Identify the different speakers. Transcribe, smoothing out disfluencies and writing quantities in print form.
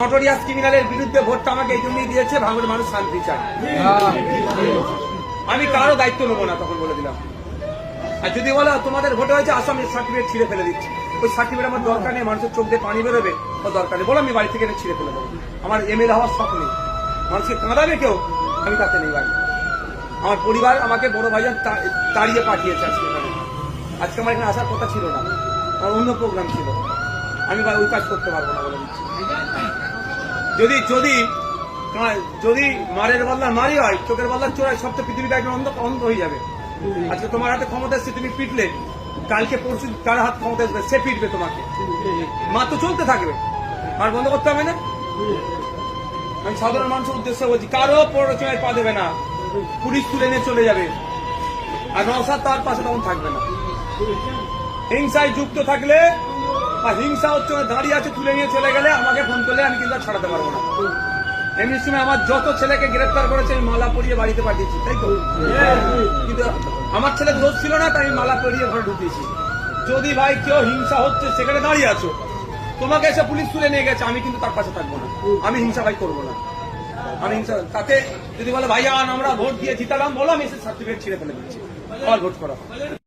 Speaker 1: Notorious ক্রিমিনালের বিরুদ্ধে ভোটটা আমাকে এই জন্যই দিয়েছে, ভাঙড়ের মানুষ শান্তি চায়। আমি কারো দায়িত্ব নেবো না, তখন বলে দিলাম। আর যদি বলো তোমাদের ভোট হয়েছে আসামের সার্টিফিকেট ছিঁড়ে ফেলে দিচ্ছি, ওই সার্টিফিকেট আমার দরকার নেই, মানুষের চোখ দিয়ে পানি বেরোবে ও দরকার নেই, বলো আমি বাড়ি থেকে ছিঁড়ে ফেলে দেবো। আমার এমএলএ হওয়ার শখ নেই, মানুষকে কাঁদাবে কেউ, আমি তাতে নেই বাড়ি। আমার পরিবার আমাকে বড় ভাইজান তাড়িয়ে পাঠিয়েছে আজকে আমার এখানে আসার কথা ছিল না, আমার অন্য প্রোগ্রাম ছিল, আমি ওই কাজ করতে পারবো না বলে দিচ্ছি। যদি যদি যদি মারের বদলা মারি হয়, চোখের বদলা চোর হয়, সব তো পৃথিবীটা একজন অন্ধ হয়ে যাবে। আজকে তোমার হাতে ক্ষমতা এসছে, তুমি পিটলে, কালকে পরশু কার হাত ক্ষমতা আসবে, সে পিটবে তোমাকে, মা তো চলতে থাকবে, আর বন্ধ করতে হবে না। আমি সাধারণ মানুষের উদ্দেশ্যে বলছি, কারো প্ররোচনায় পা দেবে না, পুলিশ তুলে নিয়ে চলে যাবে, আর নওশাদ তার পাশে তখন থাকবে না। হিংসায় যুক্ত থাকলে বা হিংসা হচ্ছে দাঁড়িয়ে আছে, তুলে নিয়ে চলে গেলে আমাকে ফোন করলে আমি কিন্তু ছাড়াতে পারবো না। এমনি সময় আমার যত ছেলেকে গ্রেফতার করেছে আমি মালা পরিয়ে বাড়িতে পাঠিয়েছি, তাই তো? কিন্তু আমার ছেলে দোষ ছিল না, তাই মালা পরিয়ে ঘরে ঢুকিয়েছি। যদি ভাই কেউ হিংসা হচ্ছে সেখানে দাঁড়িয়ে আছো, তোমাকে এসে পুলিশ তুলে নিয়ে গেছে, আমি কিন্তু তার পাশে থাকবো না, আমি হিংসা ভাই করবো না। আমি হিংসা তাতে যদি বলে ভাইয়া আমরা ভোট দিয়ে জিতালাম, বলো আমি সার্টিফিকেট ছিঁড়ে ফেলে দিচ্ছি, আমার ভোট করা।